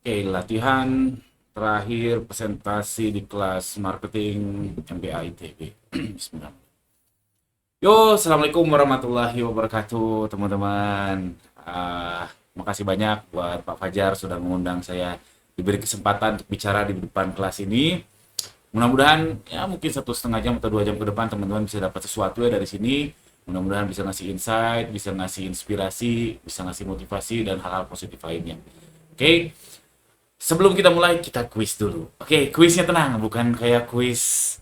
Oke, latihan terakhir presentasi di kelas marketing MBA ITB. Bismillah. Yo, assalamualaikum warahmatullahi wabarakatuh, teman-teman. Makasih banyak buat Pak Fajar sudah mengundang saya diberi kesempatan untuk bicara di depan kelas ini. Mudah-mudahan ya mungkin 1,5 jam atau 2 jam ke depan teman-teman bisa dapat sesuatu ya dari sini. Mudah-mudahan bisa ngasih insight, bisa ngasih inspirasi, bisa ngasih motivasi dan hal-hal positif lainnya. Oke, sebelum kita mulai, kita kuis dulu. Oke, kuisnya tenang, bukan kayak kuis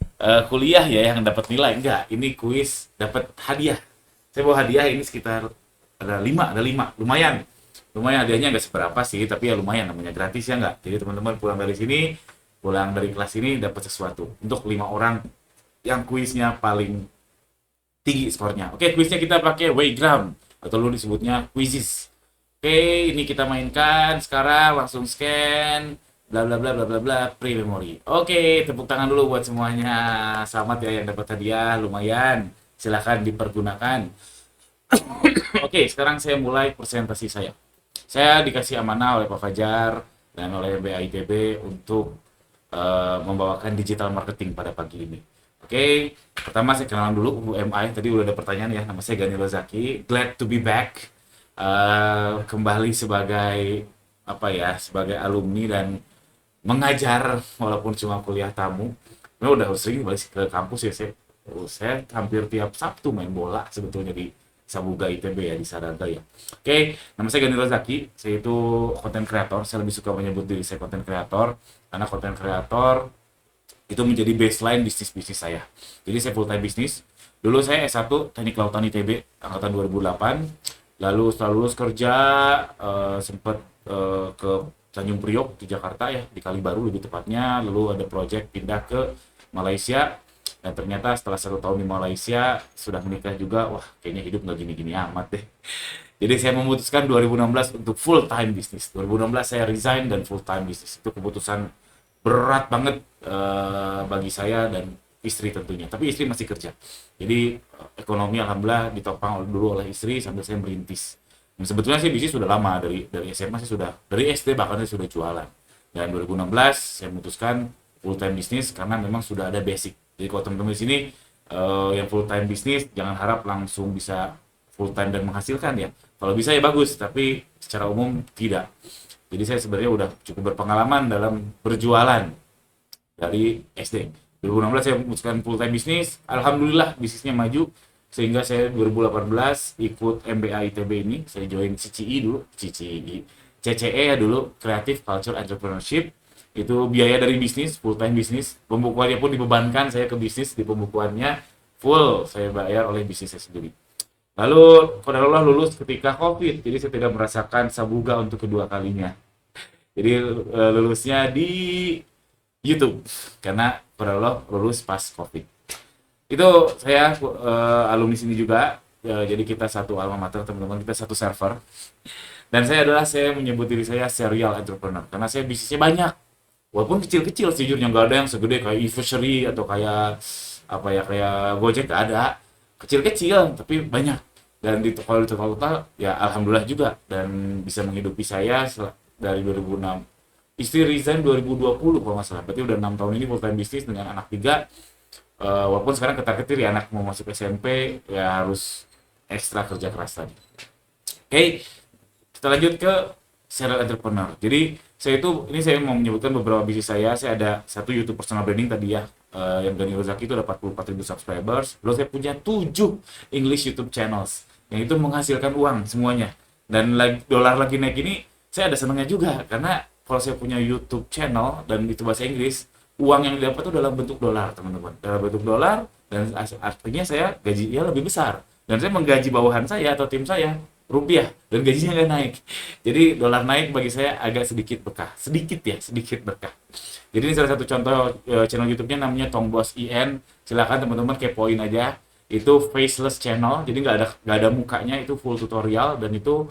kuliah ya yang dapat nilai. Enggak, ini kuis dapat hadiah. Saya bawa hadiah ini sekitar ada lima, lumayan. Lumayan hadiahnya nggak seberapa sih, tapi ya lumayan namanya gratis ya nggak. Jadi teman-teman pulang dari sini, pulang dari kelas ini dapat sesuatu. Untuk 5 orang yang kuisnya paling tinggi skornya. Oke, kuisnya kita pakai Wayground atau lu disebutnya Quizzes. Oke, ini kita mainkan sekarang, langsung scan bla bla bla bla bla bla pre-memory. Oke, tepuk tangan dulu buat semuanya. Selamat ya yang dapat hadiah, lumayan. Silahkan dipergunakan. Oke, sekarang saya mulai presentasi saya. Saya dikasih amanah oleh Pak Fajar dan oleh BAITB untuk membawakan digital marketing pada pagi ini. Oke, pertama saya kenalan dulu UMI. Tadi udah ada pertanyaan ya. Nama saya Gani Rozaki. Glad to be back. Kembali sebagai apa ya, sebagai alumni dan mengajar walaupun cuma kuliah tamu. Nah, udah sering balik ke kampus ya saya hampir tiap Sabtu main bola sebetulnya di Sabuga ITB ya di Saraga ya. Oke, nama saya Gani Rozaki. Saya itu konten kreator. Saya lebih suka menyebut diri saya konten kreator karena konten kreator itu menjadi baseline bisnis-bisnis saya. Jadi saya full time bisnis. Dulu saya S1 Teknik Lautan ITB angkatan 2008. Lalu setelah lulus kerja sempat ke Tanjung Priok di Jakarta ya, di Kalibaru lebih tepatnya. Lalu ada project pindah ke Malaysia dan ternyata setelah 1 tahun di Malaysia sudah menikah juga. Wah, kayaknya hidup nggak gini-gini amat deh. Jadi saya memutuskan 2016 untuk full time bisnis. 2016 saya resign dan full time bisnis. Itu keputusan berat banget bagi saya dan istri tentunya. Tapi istri masih kerja. Jadi ekonomi alhamdulillah ditopang dulu oleh istri sambil saya merintis. Dan sebetulnya sih bisnis sudah lama dari SMA sih sudah dari SD bahkan saya sudah jualan. Dan 2016 saya memutuskan full time bisnis karena memang sudah ada basic. Jadi kalau teman-teman di sini yang full time bisnis jangan harap langsung bisa full time dan menghasilkan ya. Kalau bisa ya bagus, tapi secara umum tidak. Jadi saya sebenarnya udah cukup berpengalaman dalam berjualan dari SD. 2016 saya memutuskan full time bisnis. Alhamdulillah bisnisnya maju sehingga saya 2018 ikut MBA ITB ini. Saya join CCI dulu, CCI, CCE ya dulu, Creative Culture Entrepreneurship. Itu biaya dari bisnis, full time bisnis. Pembukuannya pun dibebankan saya ke bisnis di pembukuannya full saya bayar oleh bisnis saya sendiri. Lalu kodarullah lulus ketika COVID, jadi saya tidak merasakan sabuga untuk kedua kalinya. Jadi lulusnya di YouTube karena kodarullah lulus pas COVID. Itu saya alumni sini juga. Jadi kita satu alma mater teman-teman, kita satu server. Dan saya menyebut diri saya serial entrepreneur karena saya bisnisnya banyak. Walaupun kecil-kecil sejujurnya nggak ada yang segede kayak Evocery atau kayak apa ya kayak Gojek nggak ada. Kecil-kecil tapi banyak. Dan kalau di total ya alhamdulillah juga dan bisa menghidupi saya dari 2006. Istri resign 2020 kalau nggak salah. Berarti udah 6 tahun ini full time bisnis dengan anak 3. Walaupun sekarang ketar-ketir ya anak mau masuk SMP ya harus ekstra kerja keras tadi. Oke, kita lanjut ke serial entrepreneur. Jadi saya mau menyebutkan beberapa bisnis saya. Saya ada satu YouTube personal branding tadi ya, yang Gani Rozaki itu ada 44.000 subscribers. Lalu saya punya 7 English YouTube channels yang itu menghasilkan uang semuanya. Dan dolar lagi naik ini, saya ada senangnya juga karena kalau saya punya YouTube channel dan itu bahasa Inggris, uang yang didapat itu dalam bentuk dolar, teman-teman. Dalam bentuk dolar dan artinya saya gajinya lebih besar. Dan saya menggaji bawahan saya atau tim saya rupiah dan gajinya nggak naik. Jadi dolar naik bagi saya agak sedikit berkah, sedikit berkah. Jadi ini salah satu contoh channel YouTube-nya namanya Tongbos IN. Silakan teman-teman kepoin aja. Itu faceless channel, jadi nggak ada mukanya, itu full tutorial dan itu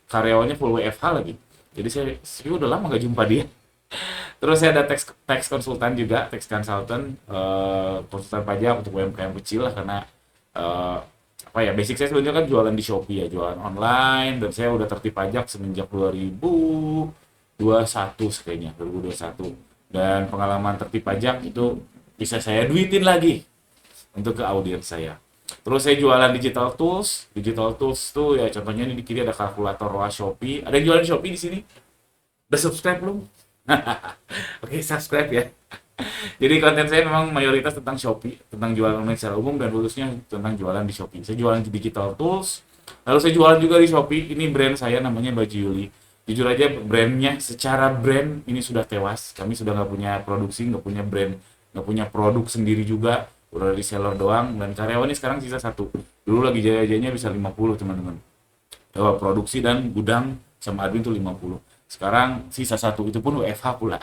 karyawannya full WFH lagi. Jadi saya udah lama nggak jumpa dia. Terus saya ada tax konsultan juga, tax consultant, konsultan pajak untuk UMKM kecil lah karena eh, apa ya basic saya sebenarnya kan jualan di Shopee ya, jualan online dan saya udah tertib pajak semenjak 2000 2021 kayaknya, 2021. Dan pengalaman tertib pajak itu bisa saya duitin lagi untuk ke audiens saya. Terus saya jualan digital tools. Digital tools tuh ya contohnya ini di kiri ada kalkulator ROAS Shopee. Ada yang jualan Shopee di sini? Udah subscribe belum? Oke, subscribe ya. Jadi konten saya memang mayoritas tentang Shopee, tentang jualan online secara umum dan khususnya tentang jualan di Shopee. Saya jualan di digital tools, lalu saya jualan juga di Shopee. Ini brand saya namanya Baju Yuli. Jujur aja brandnya secara brand ini sudah tewas. Kami sudah nggak punya produksi, nggak punya brand, nggak punya produk sendiri juga. Udah reseller doang dan karyawannya sekarang sisa satu. Dulu lagi jaya-jayanya bisa 50 teman-teman. Produksi dan gudang sama admin tuh 50. Sekarang sisa satu itu pun WFH pula.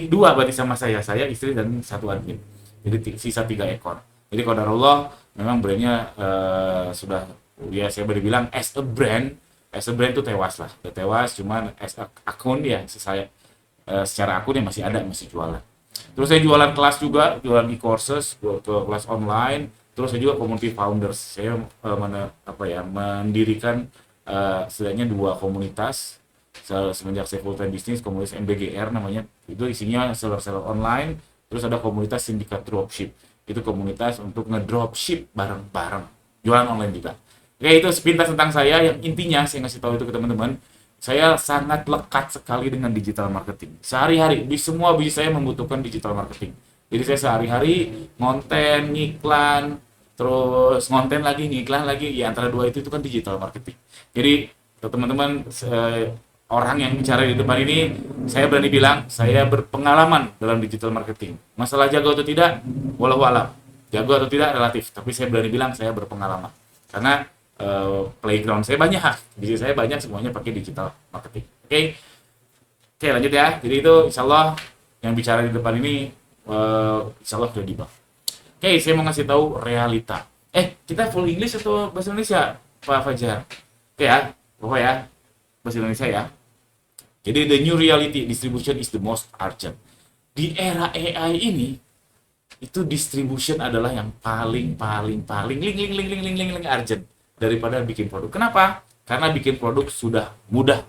Dua berarti sama saya istri dan satu admin. Jadi sisa 3 ekor. Jadi qadarullah memang brandnya sudah ya saya boleh bilang as a brand tuh tewas lah. Udah tewas cuman as a akun ya saya secara akun ya masih ada, masih jualan. Terus saya jualan kelas juga, jualan e-courses, ke kelas online. Terus saya juga community founders. Saya mendirikan setidaknya 2 komunitas semenjak saya full time bisnis, komunitas MBGR namanya. Itu isinya seller-seller online. Terus ada komunitas sindikat dropship. Itu komunitas untuk ngedropship bareng-bareng. Jualan online juga. Oke, itu sepintas tentang saya. Yang intinya saya ngasih tahu itu ke teman-teman. Saya sangat lekat sekali dengan digital marketing. Sehari-hari di semua bisnis saya membutuhkan digital marketing. Jadi saya sehari-hari ngonten, ngiklan, terus ngonten lagi, ngiklan lagi. Ya antara dua itu kan digital marketing. Jadi teman-teman orang yang bicara di depan ini, saya berani bilang saya berpengalaman dalam digital marketing. Masalah jago atau tidak, walau alam. Jago atau tidak relatif, tapi saya berani bilang saya berpengalaman. Karena playground saya banyak, bisnis saya banyak, semuanya pakai digital marketing. Oke, lanjut ya. Jadi itu insya Allah yang bicara di depan ini insya Allah kredibel. Oke, saya mau ngasih tahu realita. Kita full English atau bahasa Indonesia, Pak Fajar? Oke ya, pokoknya ya, bahasa Indonesia ya. Jadi the new reality, distribution is the most urgent. Di era AI ini, itu distribution adalah yang paling link urgent daripada bikin produk. Kenapa? Karena bikin produk sudah mudah.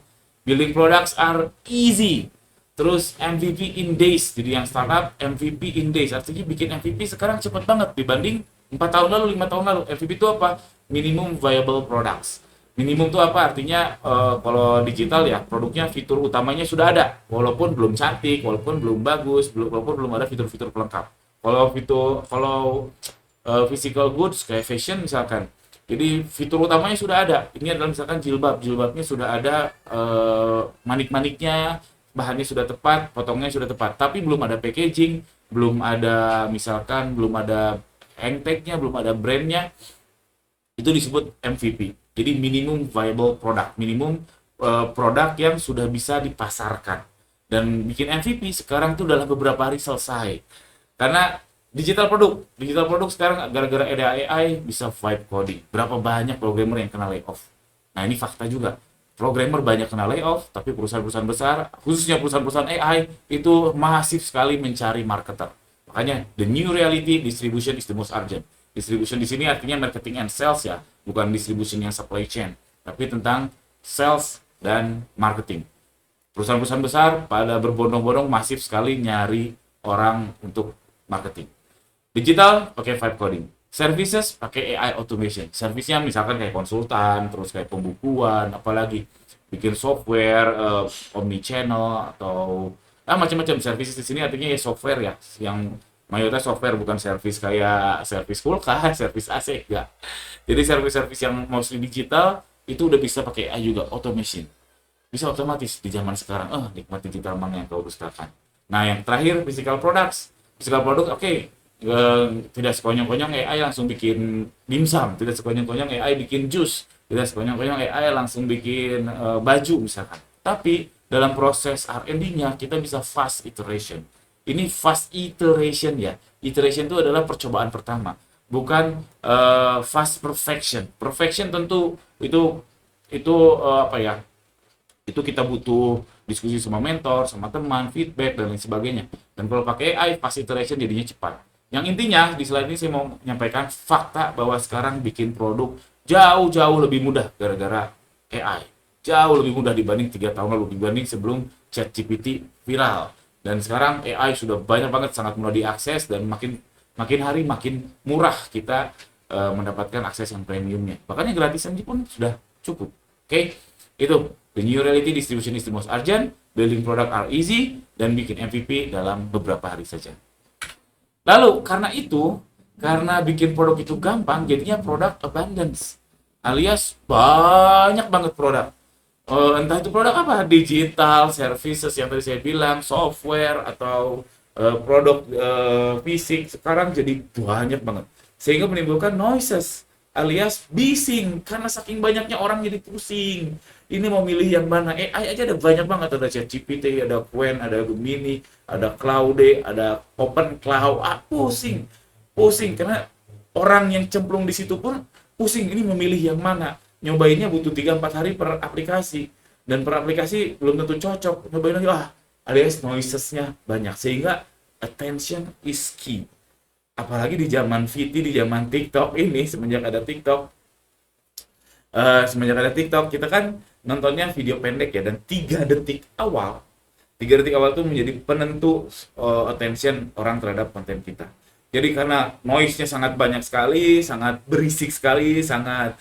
Building products are easy. Terus MVP in days. Jadi yang startup MVP in days. Artinya bikin MVP sekarang cepat banget dibanding 4 tahun lalu, 5 tahun lalu. MVP itu apa? Minimum viable products. Minimum itu apa? Artinya kalau digital ya produknya fitur utamanya sudah ada, walaupun belum cantik, walaupun belum bagus, walaupun belum ada fitur-fitur pelengkap. Kalau physical goods kayak fashion misalkan, jadi fitur utamanya sudah ada. Ini adalah misalkan jilbabnya sudah ada, manik-maniknya, bahannya sudah tepat, potongnya sudah tepat, tapi belum ada packaging, belum ada hang tag-nya, belum ada brandnya. Itu disebut MVP. Jadi minimum viable product, minimum produk yang sudah bisa dipasarkan. Dan bikin MVP sekarang itu dalam beberapa hari selesai. Karena digital produk sekarang gara-gara ada AI bisa vibe coding. Berapa banyak programmer yang kena layoff. Nah ini fakta juga. Programmer banyak kena layoff, tapi perusahaan-perusahaan besar, khususnya perusahaan-perusahaan AI, itu masif sekali mencari marketer. Makanya the new reality, distribution is the most urgent. Distribution di sini artinya marketing and sales ya, bukan distribution yang supply chain, tapi tentang sales dan marketing. Perusahaan-perusahaan besar pada berbondong-bondong masif sekali nyari orang untuk marketing. Digital pakai vibe coding, services pakai AI automation. Servisnya misalkan kayak konsultan, terus kayak pembukuan, apalagi bikin software, omni channel atau macam-macam. Services di sini artinya ya software ya, yang mayoritas software, bukan servis kayak servis kulkas, servis AC, enggak. Jadi servis-servis yang mostly digital itu udah bisa pakai AI juga, automation. Bisa otomatis di zaman sekarang. Nikmat digital mana yang kau dustakan. Nah, yang terakhir physical products. Physical product tidak sekonyong-konyong AI langsung bikin dimsum, tidak sekonyong-konyong AI bikin jus, tidak sekonyong-konyong AI langsung bikin baju misalkan. Tapi dalam proses R&D-nya kita bisa fast iteration. Ini fast iteration ya. Iteration itu adalah percobaan pertama, bukan fast perfection. Perfection tentu itu itu kita butuh diskusi sama mentor, sama teman, feedback dan lain sebagainya. Dan kalau pakai AI, fast iteration jadinya cepat. Yang intinya di slide ini saya mau menyampaikan fakta bahwa sekarang bikin produk jauh lebih mudah gara-gara AI. jauh lebih mudah dibanding 3 tahun lalu, dibanding sebelum ChatGPT viral. Dan sekarang AI sudah banyak banget, sangat mudah diakses, dan makin makin hari makin murah kita mendapatkan akses yang premiumnya. Bahkan yang gratisan pun sudah cukup. Oke, itu the new reality, distribution is the most urgent, building product are easy, dan bikin MVP dalam beberapa hari saja. Lalu karena bikin produk itu gampang, jadinya product abundance, alias banyak banget produk. Entah itu produk apa, digital, services yang tadi saya bilang, software, atau produk fisik, sekarang jadi banyak banget. Sehingga menimbulkan noises, alias bising, karena saking banyaknya orang jadi pusing. Ini mau milih yang mana? AI aja ada banyak banget, ada ChatGPT, ada Qwen, ada Gemini, ada Claude, ada Open Cloud. Pusing karena orang yang cemplung di situ pun pusing, ini memilih yang mana. Nyobainnya butuh 3-4 hari per aplikasi, dan per aplikasi belum tentu cocok. Nyobain lagi, alias noisesnya banyak, sehingga attention is key. Apalagi di zaman VT, di zaman TikTok ini, semenjak ada TikTok, kita kan nontonnya video pendek ya, dan 3 detik awal itu menjadi penentu attention orang terhadap konten kita. Jadi karena noise-nya sangat banyak sekali, sangat berisik sekali, sangat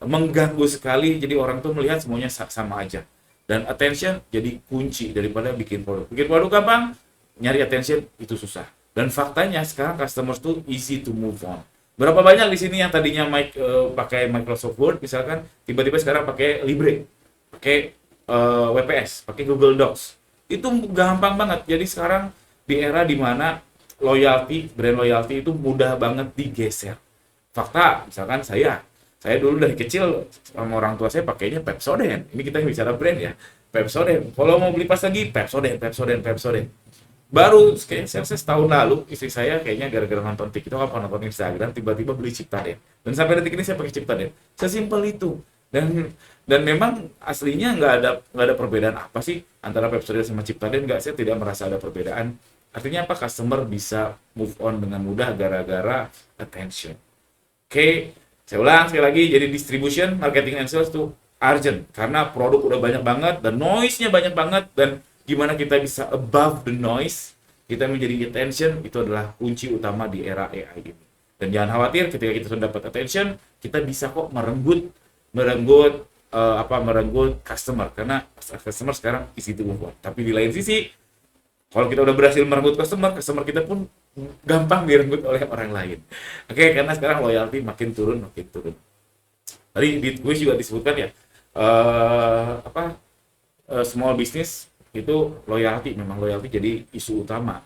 mengganggu sekali, jadi orang tuh melihat semuanya sama aja. Dan attention jadi kunci daripada bikin produk. Bikin produk gampang, nyari attention itu susah. Dan faktanya sekarang customers tuh easy to move on. Berapa banyak di sini yang tadinya pakai Microsoft Word misalkan, tiba-tiba sekarang pakai Libre, pakai WPS, pakai Google Docs. Itu gampang banget. Jadi sekarang di era dimana brand loyalty itu mudah banget digeser. Fakta, misalkan saya dulu dari kecil sama orang tua saya pakainya Pepsodent. Ini kita bicara brand ya, Pepsodent. Kalau mau beli pas lagi Pepsodent. Baru kayak saya setahun lalu, istri saya kayaknya gara-gara nonton TikTok apa nonton Instagram, tiba-tiba beli Ciptaden. Dan sampai detik ini saya pakai Ciptaden. Sesimpel itu. Dan memang aslinya nggak ada perbedaan apa sih antara Pepsodent sama Ciptaden. Saya tidak merasa ada perbedaan. Artinya apa? Customer bisa move on dengan mudah gara-gara attention. Oke, saya ulang sekali lagi. Jadi distribution, marketing, and sales itu urgent karena produk udah banyak banget dan noise-nya banyak banget, dan gimana kita bisa above the noise, kita menjadi attention, itu adalah kunci utama di era AI ini. Dan jangan khawatir, ketika kita sudah dapat attention, kita bisa kok merenggut customer, karena customer sekarang isi itu move on. Tapi di lain sisi, kalau kita udah berhasil merenggut customer kita pun gampang direnggut oleh orang lain. Oke, karena sekarang loyalty makin turun. Tadi di kuis juga disebutkan ya, small business itu loyalty jadi isu utama.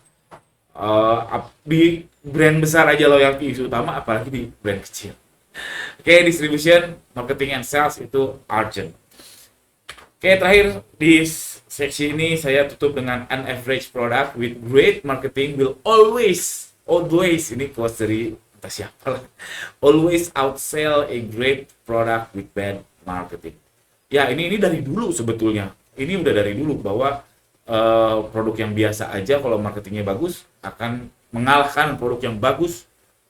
Di brand besar aja loyalty isu utama, apalagi di brand kecil. Oke, distribution, marketing, and sales itu urgent. Oke, terakhir di seksi ini saya tutup dengan an average product with great marketing will always ini quotes dari entah siapa lah, always outsell a great product with bad marketing. Ya, ini dari dulu sebetulnya. Ini udah dari dulu bahwa produk yang biasa aja kalau marketingnya bagus akan mengalahkan produk yang bagus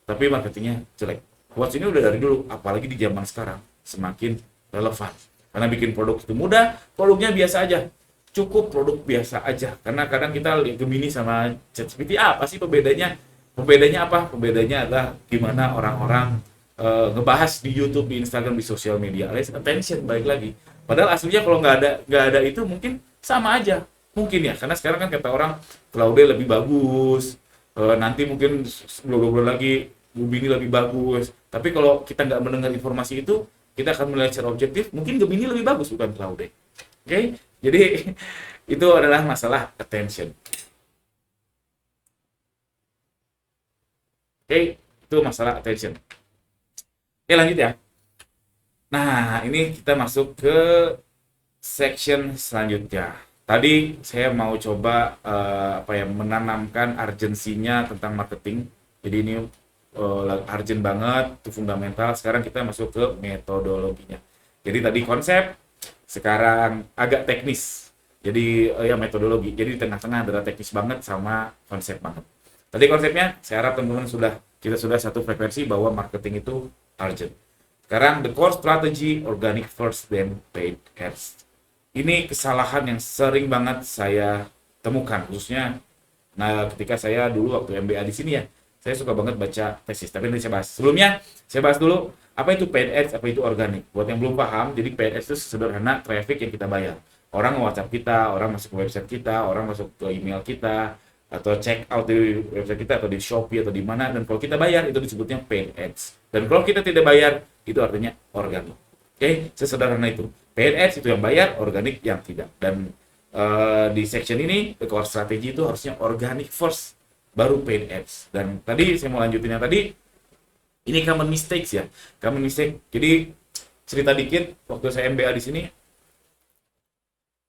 tapi marketingnya jelek. Quotes ini udah dari dulu, apalagi di zaman sekarang semakin relevan. Karena bikin produk itu mudah, produknya biasa aja. Cukup produk biasa aja. Karena kadang kita lihat Gemini sama ChatGPT, apa sih pembedanya? Pembedanya apa? Pembedanya adalah gimana orang-orang ngebahas di YouTube, di Instagram, di sosial media. Attention, balik lagi. Padahal aslinya kalau nggak ada itu mungkin sama aja. Mungkin ya, karena sekarang kan kata orang Claude lebih bagus, nanti mungkin bulan lagi Gemini lebih bagus. Tapi kalau kita nggak mendengar informasi itu, kita akan melihat secara objektif, mungkin Gemini lebih bagus bukan Claude. Oke? Jadi itu adalah masalah attention. Oke, itu masalah attention. Oke, lanjut ya. Nah, ini kita masuk ke section selanjutnya. Tadi saya mau coba menanamkan urgensinya tentang marketing. Jadi ini urgent banget, itu fundamental. Sekarang kita masuk ke metodologinya. Jadi tadi konsep, sekarang agak teknis. Jadi metodologi. Jadi di tengah-tengah antara teknis banget sama konsep banget. Tadi konsepnya, saya harap teman-teman kita sudah satu frekuensi bahwa marketing itu urgent. Sekarang the core strategy, organic first then paid ads. Ini kesalahan yang sering banget saya temukan, khususnya ketika saya dulu waktu MBA di sini ya. Saya suka banget baca tesis, tapi nanti saya bahas. Sebelumnya, saya bahas dulu apa itu paid ads, apa itu organik. Buat yang belum paham, jadi paid ads itu sederhana traffic yang kita bayar. Orang nge-WhatsApp kita, orang masuk ke website kita, orang masuk ke email kita, atau check out di website kita, atau di Shopee, atau di mana. Dan kalau kita bayar, itu disebutnya paid ads. Dan kalau kita tidak bayar, itu artinya organik. Oke, sesederhana itu. Paid ads itu yang bayar, organik yang tidak. Dan di section ini, the core strategy itu harusnya organic first, baru paid ads. Dan tadi saya mau lanjutin yang tadi, ini common mistakes ya, common mistake. Jadi cerita dikit, waktu saya MBA di sini,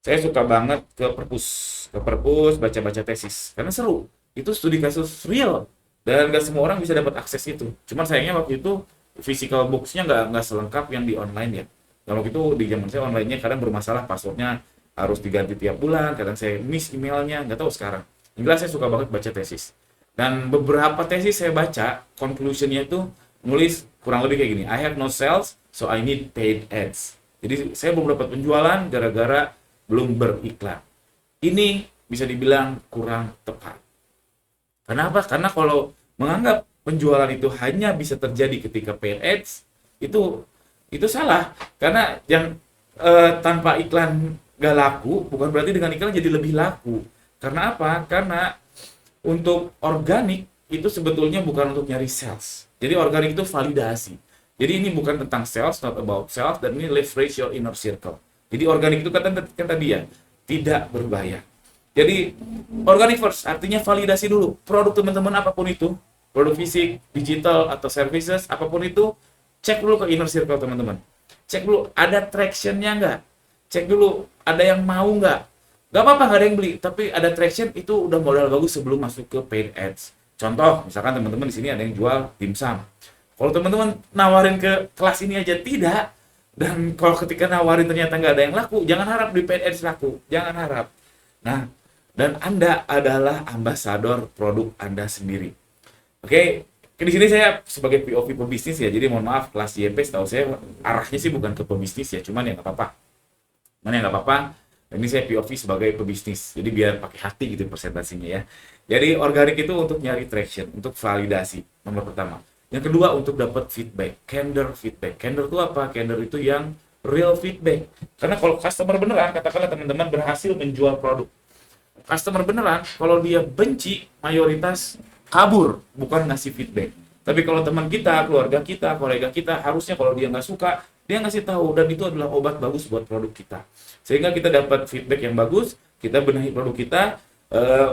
saya suka banget ke perpus baca-baca tesis karena seru. Itu studi kasus real dan nggak semua orang bisa dapat akses itu. Cuman sayangnya waktu itu physical books-nya nggak selengkap yang di online ya. Dan waktu itu di zaman saya online-nya kadang bermasalah, password-nya harus diganti tiap bulan, kadang saya miss emailnya, nggak tahu sekarang. Yang jelas saya suka banget baca tesis. Dan beberapa tesis saya baca, conclusion-nya itu nulis kurang lebih kayak gini. I have no sales, so I need paid ads. Jadi saya belum dapat penjualan gara-gara belum beriklan. Ini bisa dibilang kurang tepat. Kenapa? Karena kalau menganggap penjualan itu hanya bisa terjadi ketika paid ads, itu salah. Karena yang tanpa iklan gak laku, bukan berarti dengan iklan jadi lebih laku. Karena apa? Karena untuk organik itu sebetulnya bukan untuk nyari sales. Jadi organik itu validasi. Jadi ini bukan tentang sales, not about sales, dan ini leverage your inner circle. Jadi organik itu kan tadi ya, tidak berbayar. Jadi organic first artinya validasi dulu. Produk teman-teman apapun itu, produk fisik, digital, atau services, apapun itu, cek dulu ke inner circle teman-teman. Cek dulu ada traction-nya nggak? Cek dulu ada yang mau nggak? Nggak apa-apa nggak ada yang beli, tapi ada traction itu udah modal bagus sebelum masuk ke paid ads. Contoh, misalkan teman-teman di sini ada yang jual dimsum. Kalau teman-teman nawarin ke kelas ini aja tidak, dan kalau ketika nawarin ternyata nggak ada yang laku, jangan harap di paid ads laku, jangan harap. Nah, dan Anda adalah ambasador produk Anda sendiri. Oke, di sini saya sebagai POV pebisnis ya, jadi mohon maaf kelas YP setahu saya arahnya sih bukan ke pebisnis ya, cuman ya nggak apa-apa. Ini saya POV sebagai pebisnis, jadi biar pakai hati gitu presentasinya ya. Jadi organik itu untuk nyari traction, untuk validasi, nomor pertama. Yang kedua untuk dapat feedback, candor feedback. Candor itu apa? Candor itu yang real feedback. Karena kalau customer beneran, katakanlah teman-teman berhasil menjual produk. Customer beneran, kalau dia benci, mayoritas kabur, bukan ngasih feedback. Tapi kalau teman kita, keluarga kita, kolega kita, harusnya kalau dia nggak suka, dia ngasih tahu, dan itu adalah obat bagus buat produk kita. Sehingga kita dapat feedback yang bagus, kita benahi produk kita,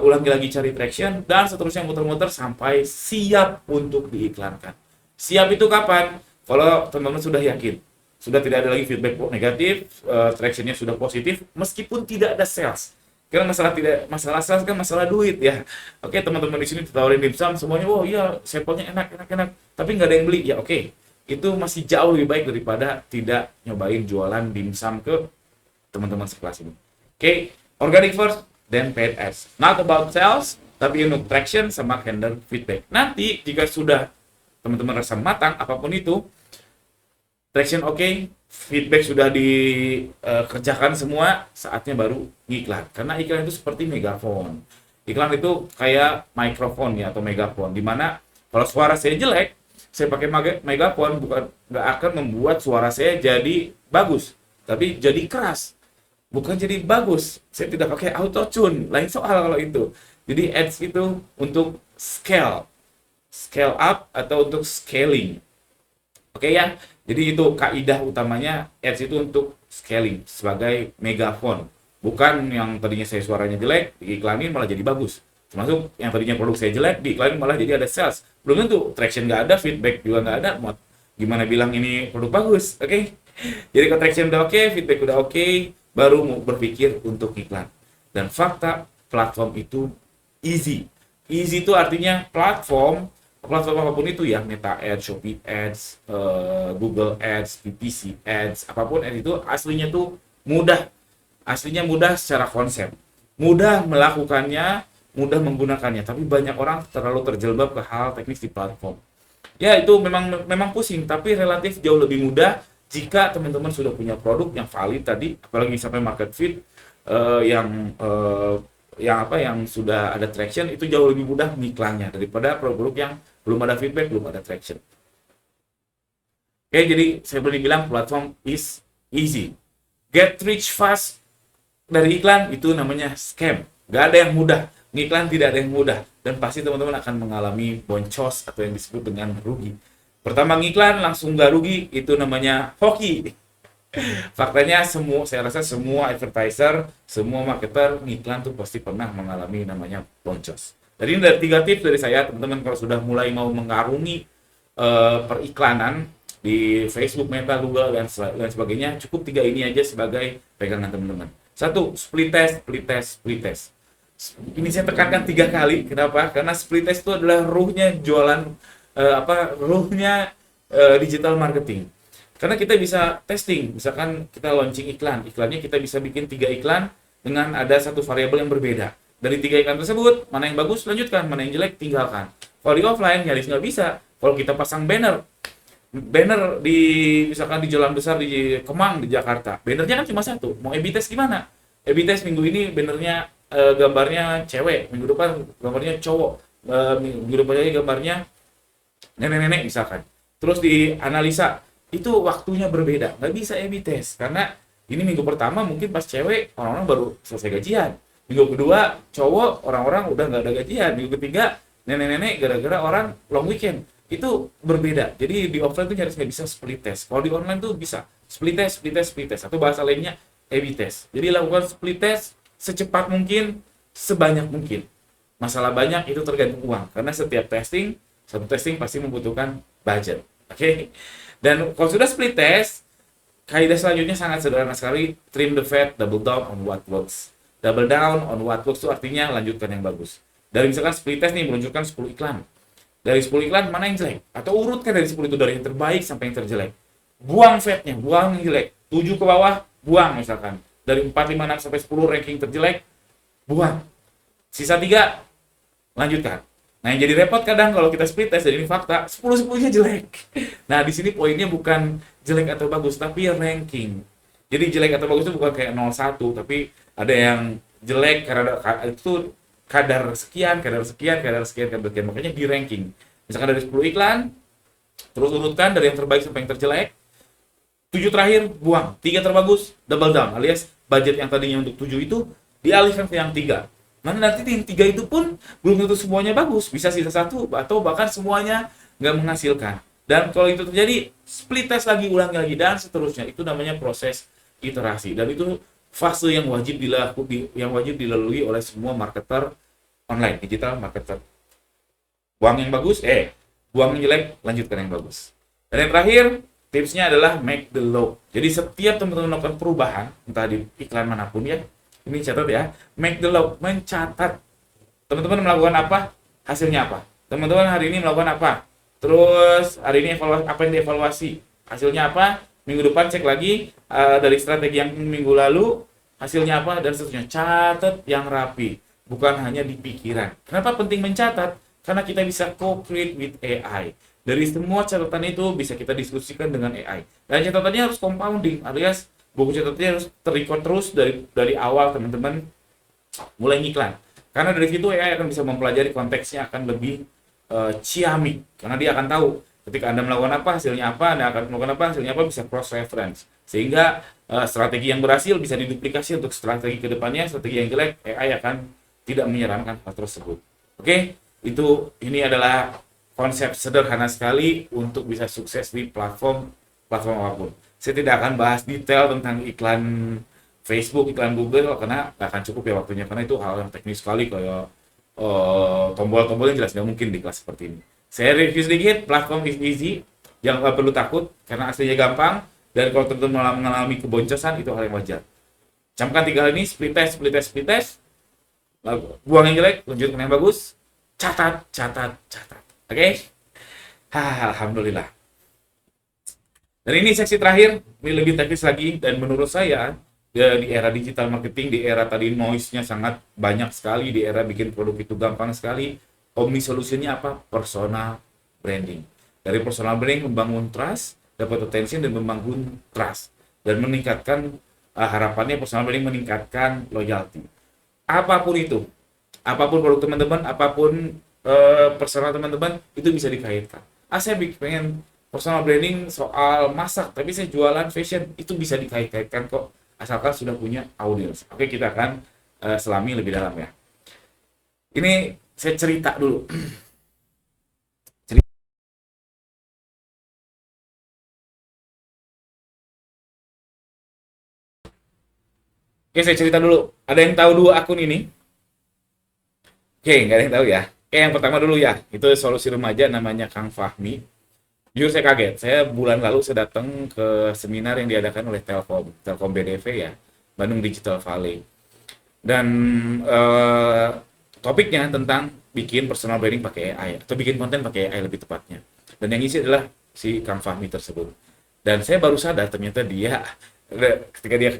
ulangi lagi cari traction, dan seterusnya muter-muter sampai siap untuk diiklankan. Siap itu kapan? Kalau teman-teman sudah yakin, sudah tidak ada lagi feedback negatif, tractionnya sudah positif, meskipun tidak ada sales. Karena masalah sales kan masalah duit ya. Oke, teman-teman di sini ditawarin dimsum semuanya, oh iya sampelnya enak, tapi nggak ada yang beli. Ya oke, itu masih jauh lebih baik daripada tidak nyobain jualan dimsum ke teman-teman sekelas ini. Oke, organic first, then paid ads. Not about sales, tapi untuk traction sama candor feedback. Nanti jika sudah teman-teman rasa matang apapun itu, traction oke, feedback sudah dikerjakan semua, saatnya baru ngiklan. Karena iklan itu seperti megafon. Iklan itu kayak mikrofon ya, atau megafon, dimana kalau suara saya jelek, saya pakai megafon bukan nggak akan membuat suara saya jadi bagus, tapi jadi keras, bukan jadi bagus. Saya tidak pakai auto tune, lain soal kalau itu. Jadi ads itu untuk scale up atau untuk scaling. Oke ya, jadi itu kaidah utamanya, ads itu untuk scaling sebagai megafon. Bukan yang tadinya saya suaranya jelek, diiklanin malah jadi bagus. Termasuk yang tadinya produk saya jelek, diiklanin malah jadi ada sales. Belum tentu, traction nggak ada, feedback juga nggak ada. Gimana bilang ini produk bagus, oke? Jadi kalau traction udah oke, feedback udah oke, baru mau berpikir untuk iklan. Dan fakta, platform itu easy. Easy itu artinya platform apapun itu ya, Meta Ads, Shopee Ads, Google Ads, PPC Ads, apapun ads itu aslinya tuh mudah. Aslinya mudah secara konsep. Mudah melakukannya, mudah menggunakannya, tapi banyak orang terlalu terjelebab ke hal teknis di platform. Ya itu memang pusing, tapi relatif jauh lebih mudah jika teman-teman sudah punya produk yang valid tadi, apalagi sampai market fit, yang sudah ada traction, itu jauh lebih mudah ngiklannya daripada produk-produk yang belum ada feedback, belum ada traction. Oke, jadi saya boleh bilang platform is easy. Get rich fast dari iklan itu namanya scam. Gak ada yang mudah. Ngiklan tidak ada yang mudah. Dan pasti teman-teman akan mengalami boncos atau yang disebut dengan rugi. Pertama ngiklan langsung gak rugi, itu namanya hoki. Faktanya saya rasa semua advertiser, semua marketer ngiklan tuh pasti pernah mengalami namanya boncos. Jadi ini ada 3 tips dari saya, teman-teman kalau sudah mulai mau mengarungi periklanan di Facebook, Meta, Google, dan sebagainya, cukup 3 ini aja sebagai pegangan teman-teman. 1, split test. Ini saya tekankan 3 kali. Kenapa? Karena split test itu adalah ruhnya jualan, ruhnya digital marketing. Karena kita bisa testing, misalkan kita launching iklannya kita bisa bikin 3 iklan dengan ada satu variabel yang berbeda. Dari 3 iklan tersebut, mana yang bagus lanjutkan, mana yang jelek tinggalkan. Kalau di offline nyaris nggak bisa. Kalau kita pasang banner di misalkan di jalan besar di Kemang di Jakarta, bannernya kan cuma satu. Mau A/B test gimana? A/B test minggu ini bannernya gambarnya cewek, minggu depan gambarnya cowok, minggu depannya gambarnya nenek-nenek misalkan. Terus dianalisa, itu waktunya berbeda, nggak bisa A/B test karena ini minggu pertama mungkin pas cewek orang-orang baru selesai gajian, minggu kedua cowok orang-orang udah nggak ada gajian, minggu ketiga nenek-nenek gara-gara orang long weekend. Itu berbeda. Jadi di offline tuh nyaris nggak bisa split test. Kalau di online tuh bisa split test. Atau bahasa lainnya A/B test. Jadi lakukan split test secepat mungkin, sebanyak mungkin. Masalah banyak itu tergantung uang. Karena setiap satu testing pasti membutuhkan budget. Oke? Dan kalau sudah split test, kaidah selanjutnya sangat sederhana sekali. Trim the fat, double down on what works. Double down on what works itu artinya lanjutkan yang bagus. Dari misalkan split test nih meluncurkan 10 iklan. Dari 10 iklan, mana yang jelek? Atau urutkan dari 10 itu, dari yang terbaik sampai yang terjelek. Buang fatnya, buang yang jelek. 7 ke bawah, buang misalkan. Dari 4, 5, 6, sampai 10 ranking terjelek, buang. Sisa 3, lanjutkan. Nah, yang jadi repot kadang kalau kita split test, jadi ini fakta, 10-10-nya jelek. Nah, di sini poinnya bukan jelek atau bagus, tapi ranking. Jadi jelek atau bagus itu bukan kayak 0-1, tapi ada yang jelek karena itu kadar sekian. Makanya di ranking. Misalkan dari 10 iklan, terus urutkan dari yang terbaik sampai yang terjelek. 7 terakhir, buang. 3 terbagus, double down. Alias budget yang tadinya untuk 7 itu dialihkan ke yang 3. Nah, nanti yang 3 itu pun belum tentu semuanya bagus. Bisa sisa 1 atau bahkan semuanya nggak menghasilkan. Dan kalau itu terjadi, split test lagi, ulangi lagi, dan seterusnya. Itu namanya proses iterasi. Dan itu fase yang wajib dilalui oleh semua marketer online, digital marketer. Buang yang bagus, buang yang jelek, lanjutkan yang bagus. Dan yang terakhir, tipsnya adalah make the low. Jadi setiap teman-teman melakukan perubahan, entah di iklan manapun ya, ini catat ya, make the low, mencatat. Teman-teman melakukan apa, hasilnya apa. Teman-teman hari ini melakukan apa, terus hari ini apa yang dievaluasi, hasilnya apa, minggu depan cek lagi, dari strategi yang minggu lalu, hasilnya apa, dan seterusnya. Catat yang rapi. Bukan hanya di pikiran. Kenapa penting mencatat? Karena kita bisa co-create with AI. Dari semua catatan itu bisa kita diskusikan dengan AI. Dan catatannya harus compounding, alias buku catatannya harus terrecord terus dari awal teman-teman mulai ngiklan. Karena dari situ AI akan bisa mempelajari konteksnya, akan lebih ciamik. Karena dia akan tahu ketika Anda melakukan apa, hasilnya apa, Anda akan melakukan apa, hasilnya apa, bisa cross reference. Sehingga strategi yang berhasil bisa diduplikasi untuk strategi kedepannya, strategi yang jelek AI akan tidak menyarankan hal tersebut. Oke, ini adalah konsep sederhana sekali untuk bisa sukses di platform apapun. Saya tidak akan bahas detail tentang iklan Facebook, iklan Google, karena nggak akan cukup ya waktunya, karena itu hal yang teknis sekali, kayak tombol-tombol yang jelas nggak mungkin di kelas seperti ini. Saya review sedikit, platform is easy, yang nggak perlu takut, karena aslinya gampang, dan kalau teman-teman mengalami keboncosan, itu hal yang wajar. Camkan 3 hal ini, split test, buang yang jelek, lanjutkan yang bagus, catat. Oke? Alhamdulillah. Dan ini seksi terakhir, ini lebih teknis lagi, dan menurut saya di era digital marketing, di era tadi noise-nya sangat banyak sekali, di era bikin produk itu gampang sekali, omni solusinya apa? Personal branding. Dari personal branding membangun trust, dapat attention dan membangun trust dan meningkatkan harapannya personal branding meningkatkan loyalty. Apapun itu, apapun produk teman-teman, apapun personal teman-teman, itu bisa dikaitkan. Saya pengen personal branding soal masak, tapi saya jualan fashion, itu bisa dikait-kaitkan kok, asalkan sudah punya audience. Oke, kita akan selami lebih dalam ya. Ini saya cerita dulu. Oke, saya cerita dulu. Ada yang tahu dua akun ini? Oke, nggak ada yang tahu ya. Oke, yang pertama dulu ya. Itu solusi remaja namanya Kang Fahmi. Jujur saya kaget. Saya bulan lalu saya datang ke seminar yang diadakan oleh Telkom BDV ya, Bandung Digital Valley. Dan topiknya tentang bikin personal branding pakai AI atau bikin konten pakai AI lebih tepatnya. Dan yang isi adalah si Kang Fahmi tersebut. Dan saya baru sadar ternyata dia ketika dia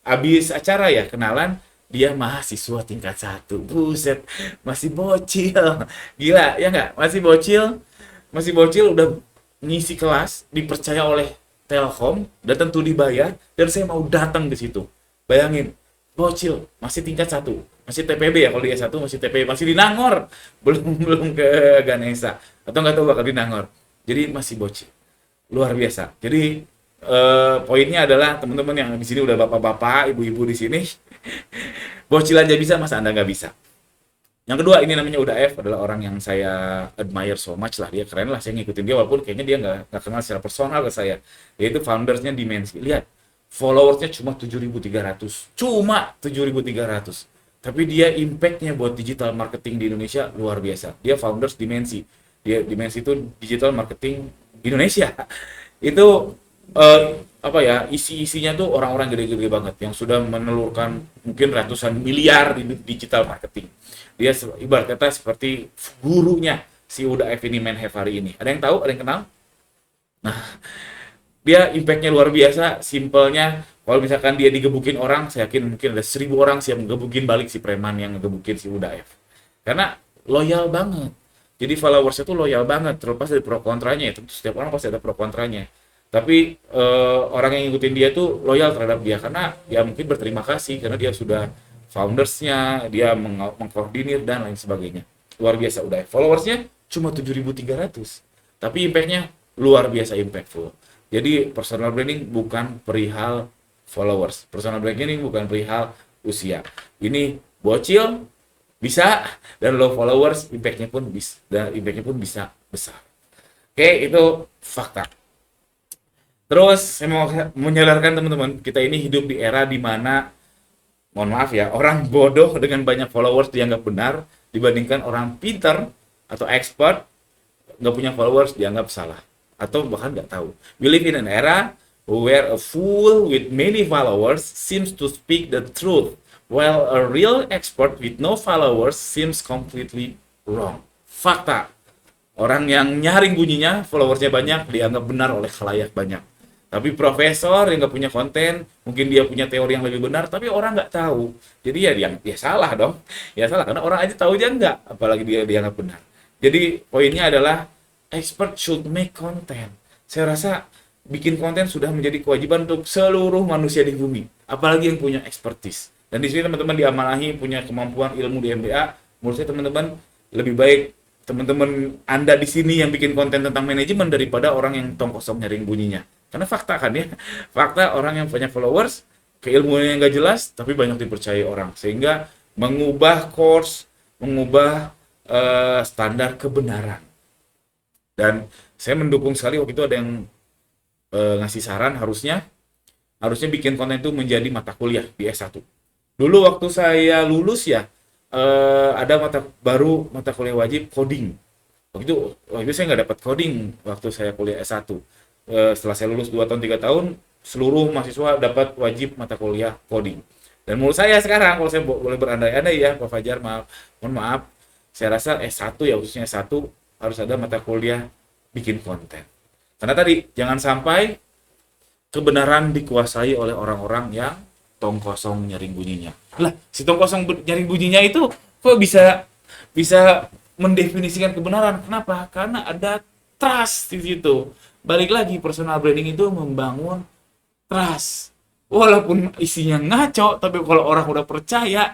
habis acara ya kenalan, dia mahasiswa tingkat 1. Buset, masih bocil. Gila, ya nggak? Masih bocil udah ngisi kelas, dipercaya oleh Telkom, dan tentu dibayar, dan saya mau datang ke situ. Bayangin, bocil, masih tingkat 1. Masih TPB ya, kalau dia satu masih TPB, masih di Nangor. Belum belum ke Ganesa. Atau nggak tahu bakal di Nangor. Jadi masih bocil. Luar biasa. Jadi poinnya adalah teman-teman yang di sini udah bapak-bapak, ibu-ibu di sini, bocil aja bisa, masa Anda nggak bisa? Yang kedua, ini namanya Uda F, adalah orang yang saya admire so much lah. Dia keren lah, saya ngikutin dia walaupun kayaknya dia nggak kenal secara personal ke saya. Dia itu foundersnya Dimensi. Lihat, followersnya cuma 7.300. Cuma 7.300. Tapi dia impact-nya buat digital marketing di Indonesia luar biasa. Dia founders Dimensi. Dimensi itu digital marketing Indonesia. Itu apa ya, isi-isinya tuh orang-orang gede-gede banget yang sudah menelurkan mungkin ratusan miliar di digital marketing. Dia ibarat kata seperti gurunya si Uda F ini, Menhev hari ini. Ada yang tahu? Ada yang kenal? Nah, dia impactnya luar biasa. Simpelnya, kalau misalkan dia digebukin orang, saya yakin mungkin ada 1.000 orang siap ngegebukin balik si preman yang ngegebukin si Uda F. Karena loyal banget. Jadi followersnya tuh loyal banget, terlepas dari pro kontranya ya. Tentu setiap orang pasti ada pro kontranya. Tapi orang yang ngikutin dia tuh loyal terhadap dia karena ya mungkin berterima kasih karena dia sudah foundersnya, dia mengkoordinir dan lain sebagainya. Luar biasa udah. Followersnya cuma 7.300. Tapi impactnya luar biasa impactful. Jadi personal branding bukan perihal followers. Personal branding bukan perihal usia. Ini bocil bisa dan low followers impactnya pun bisa besar. Oke, itu fakta. Terus saya mau menyadarkan teman-teman, kita ini hidup di era di mana, mohon maaf ya, orang bodoh dengan banyak followers dianggap benar dibandingkan orang pintar atau expert nggak punya followers dianggap salah atau bahkan nggak tahu. We live in an era where a fool with many followers seems to speak the truth, while a real expert with no followers seems completely wrong. Fakta. Orang yang nyaring bunyinya, followersnya banyak, dianggap benar oleh khalayak banyak. Tapi profesor yang nggak punya konten, mungkin dia punya teori yang lebih benar, tapi orang nggak tahu. Jadi ya salah dong. Ya salah, karena orang aja tahu aja nggak, apalagi dia dianggap benar. Jadi poinnya adalah, expert should make content. Saya rasa bikin konten sudah menjadi kewajiban untuk seluruh manusia di bumi. Apalagi yang punya expertise. Dan di sini teman-teman diamanahi punya kemampuan ilmu di MBA. Menurut saya teman-teman lebih baik teman-teman Anda di sini yang bikin konten tentang manajemen daripada orang yang tong kosong nyaring bunyinya. Karena fakta kan ya, fakta orang yang punya followers, keilmuannya yang nggak jelas, tapi banyak dipercayai orang. Sehingga mengubah course, mengubah standar kebenaran. Dan saya mendukung sekali waktu itu ada yang ngasih saran harusnya bikin konten itu menjadi mata kuliah di S1. Dulu waktu saya lulus ya, ada mata kuliah wajib coding. Waktu itu saya nggak dapat coding waktu saya kuliah S1. Setelah saya lulus 2 tahun 3 tahun, seluruh mahasiswa dapat wajib mata kuliah coding. Dan menurut saya sekarang, kalau saya boleh berandai-andai ya Pak Fajar, mohon maaf, saya rasa S1 ya, khususnya S1 harus ada mata kuliah bikin konten. Karena tadi, jangan sampai kebenaran dikuasai oleh orang-orang yang tong kosong nyaring bunyinya. Lah, si tong kosong nyaring bunyinya itu kok bisa mendefinisikan kebenaran? Kenapa? Karena ada trust di situ. Balik lagi, personal branding itu membangun trust. Walaupun isinya ngaco, tapi kalau orang udah percaya,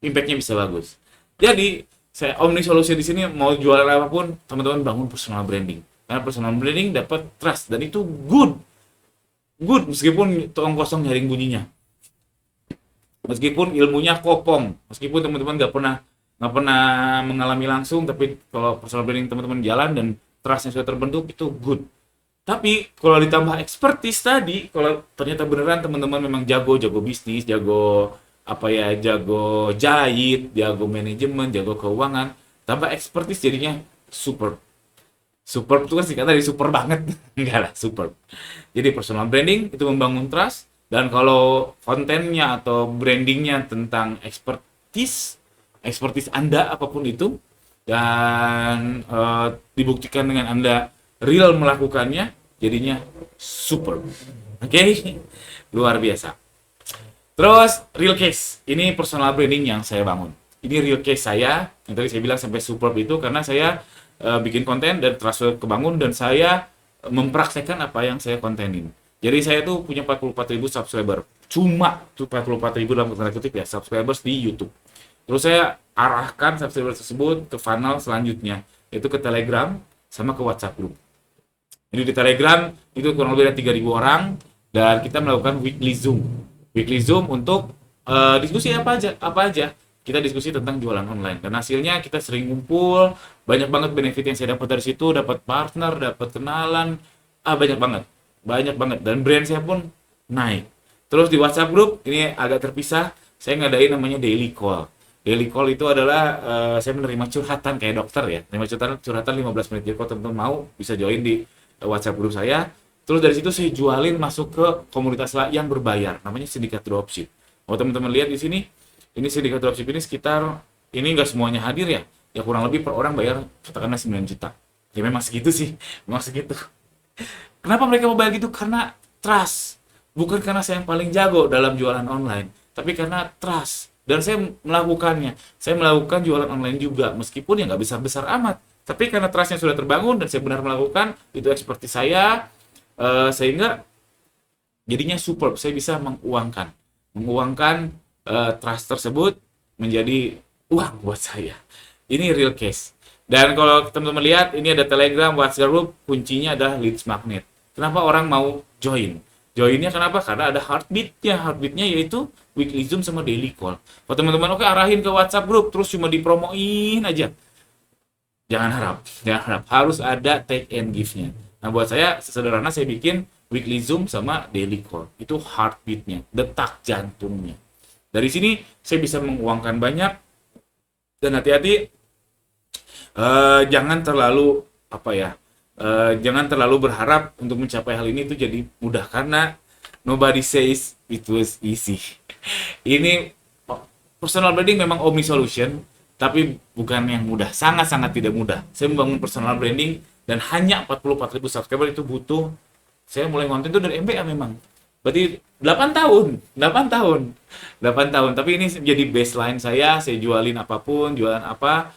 impact-nya bisa bagus. Jadi, saya Omni Solution di sini mau jualan apapun, teman-teman bangun personal branding. Karena personal branding dapat trust dan itu good. Good meskipun tuang kosong nyaring bunyinya. Meskipun ilmunya kopong, meskipun teman-teman nggak pernah mengalami langsung, tapi kalau personal branding teman-teman jalan dan trustnya sudah terbentuk itu good. Tapi kalau ditambah expertise tadi, kalau ternyata beneran teman-teman memang jago bisnis, jago apa ya, jago jahit, jago manajemen, jago keuangan, tambah expertise jadinya super. Super itu kan singkatan dari super banget. Enggak lah, super. Jadi personal branding itu membangun trust, dan kalau kontennya atau brandingnya tentang expertise Anda apapun itu, dan dibuktikan dengan Anda real melakukannya, jadinya super. Oke, luar biasa. Terus real case, ini personal branding yang saya bangun. Ini real case saya, yang tadi saya bilang sampai superb itu karena saya bikin konten dan trust kebangun, dan saya mempraktekkan apa yang saya kontenin. Jadi saya tuh punya 44.000 subscriber, cuma tuh 44.000 dalam tanda kutip ya, subscribers di YouTube. Terus saya arahkan subscriber tersebut ke funnel selanjutnya, yaitu ke Telegram sama ke WhatsApp group. Jadi di Telegram itu kurang lebih ada 3.000 orang, dan kita melakukan weekly Zoom untuk diskusi apa aja. Kita diskusi tentang jualan online, dan hasilnya kita sering ngumpul, banyak banget benefit yang saya dapat dari situ, dapat partner, dapat kenalan, banyak banget, dan brand saya pun naik. Terus di WhatsApp group ini agak terpisah, saya ngadain namanya daily call. Daily call itu adalah saya menerima curhatan kayak dokter ya, menerima curhatan 15 menit. Jadi kalau teman-teman mau bisa join di WhatsApp group saya. Terus dari situ saya jualin masuk ke komunitas yang berbayar, namanya Sindikat Dropship. Kalau teman-teman lihat di sini, ini Sindikat Dropship ini sekitar, ini nggak semuanya hadir ya, kurang lebih per orang bayar katakanlah 9 juta. Ya memang segitu sih, memang segitu. Kenapa mereka mau bayar gitu? Karena trust. Bukan karena saya yang paling jago dalam jualan online, tapi karena trust. Dan saya melakukannya. Saya melakukan jualan online juga, meskipun ya nggak besar-besar amat. Tapi karena trustnya sudah terbangun dan saya benar melakukan, itu expertise saya, sehingga jadinya superb. Saya bisa menguangkan trust tersebut menjadi uang buat saya. Ini real case. Dan kalau teman-teman lihat, ini ada Telegram, WhatsApp group, kuncinya adalah leads magnet. Kenapa orang mau join? Joinnya kenapa? Karena ada heartbeatnya. Heartbeatnya yaitu weekly Zoom sama daily call. Kalau teman-teman oke, arahin ke WhatsApp group, terus cuma dipromoin aja. Jangan harap. Harus ada take and give-nya. Nah, buat saya, sesederhana saya bikin weekly Zoom sama daily call. Itu heartbeatnya, detak jantungnya. Dari sini, saya bisa menguangkan banyak. Dan hati-hati, jangan terlalu jangan terlalu berharap untuk mencapai hal ini itu jadi mudah, karena nobody says it was easy. Ini personal branding memang omni solution, tapi bukan yang mudah, sangat-sangat tidak mudah. Saya membangun personal branding dan hanya 44.000 subscriber itu butuh, saya mulai konten itu dari MBA memang. Berarti 8 tahun. Tapi ini jadi baseline saya jualin apapun, jualan apa,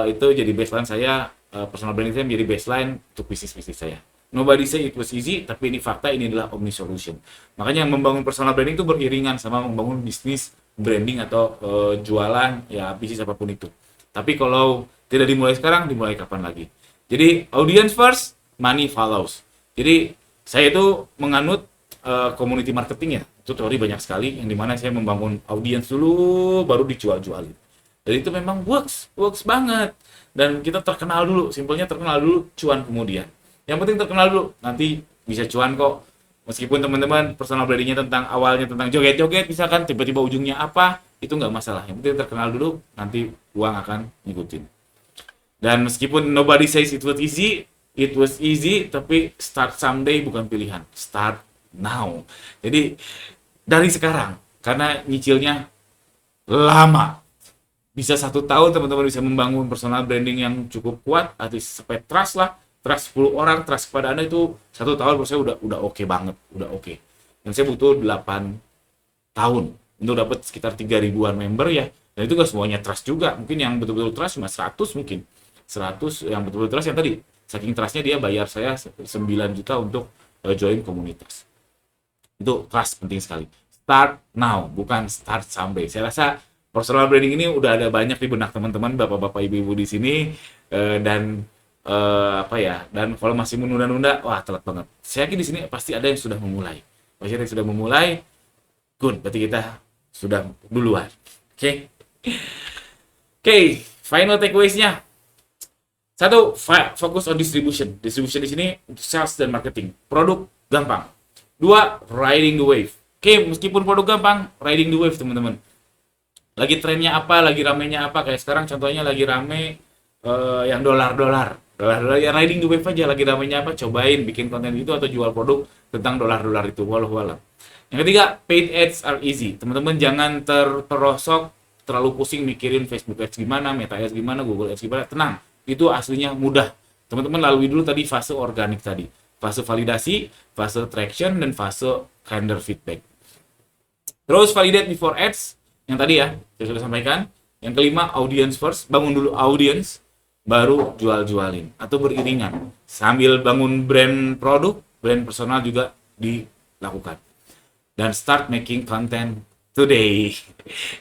itu jadi baseline saya, personal branding saya menjadi baseline untuk bisnis saya. Nobody say it was easy, tapi ini fakta, ini adalah omni solution. Makanya membangun personal branding itu beriringan sama membangun bisnis branding atau jualan, ya bisnis apapun itu. Tapi kalau tidak dimulai sekarang, dimulai kapan lagi? Jadi audience first, money follows. Jadi saya itu menganut community marketing ya. Itu teori banyak sekali, yang dimana saya membangun audience dulu, baru dijual-jualin. Dan itu memang works banget. Dan kita terkenal dulu, simpelnya terkenal dulu, cuan kemudian. Yang penting terkenal dulu, nanti bisa cuan kok. Meskipun teman-teman personal brandingnya tentang awalnya tentang joget-joget, misalkan tiba-tiba ujungnya apa, itu nggak masalah. Yang penting terkenal dulu, nanti uang akan ngikutin. Dan meskipun nobody says it was easy, tapi start someday bukan pilihan. Start now. Jadi dari sekarang, karena nyicilnya lama. Bisa 1 tahun teman-teman bisa membangun personal branding yang cukup kuat, artis sampai trust lah, trust 10 orang, trust kepada Anda itu 1 tahun menurut saya udah oke banget, udah oke. Dan saya butuh 8 tahun untuk dapat sekitar 3.000-an member ya. Dan itu gak semuanya trust juga, mungkin yang betul-betul trust cuma 100 mungkin. 100 yang betul-betul trust yang tadi Saking trustnya dia bayar saya 9 juta untuk join komunitas. Itu trust penting sekali. Start now, bukan start someday. Saya rasa personal branding ini udah ada banyak di benak teman-teman, bapak-bapak, ibu-ibu di sini, dan apa ya? Dan kalau masih menunda-nunda, wah telat banget. Saya yakin di sini pasti ada yang sudah memulai. Pasti ada yang sudah memulai. Good, berarti kita sudah duluan. Oke. Oke, final takeaways-nya. Satu, fokus on distribution. Distribution di sini sales dan marketing. Produk gampang. Dua, riding the wave. Oke, meskipun produk gampang, riding the wave teman-teman. Lagi trennya apa, lagi ramenya apa, kayak sekarang contohnya lagi rame yang dolar-dolar ya, riding the wave aja. Lagi ramenya apa, cobain bikin konten itu atau jual produk tentang dolar-dolar itu, walau. Yang ketiga, paid ads are easy. Teman-teman jangan terperosok terlalu pusing mikirin Facebook ads gimana, Meta ads gimana, Google ads gimana. Tenang, itu aslinya mudah. Teman-teman lalui dulu tadi fase organik tadi, fase validasi, fase traction, dan fase render feedback. Terus validate before ads, yang tadi ya saya sudah sampaikan. Yang kelima, audience first. Bangun dulu audience, baru jual-jualin atau beriringan. Sambil bangun brand produk, brand personal juga dilakukan. Dan start making content today.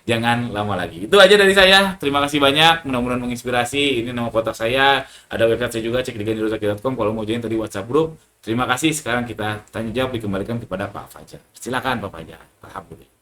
Jangan lama lagi. Itu aja dari saya. Terima kasih banyak. Mudah-mudahan menginspirasi. Ini nama kotak saya. Ada website saya juga, cek di ganjarozaki.com kalau mau join tadi WhatsApp group. Terima kasih. Sekarang kita tanya jawab dikembalikan kepada Pak Fajar. Silakan Pak Fajar. Alhamdulillah.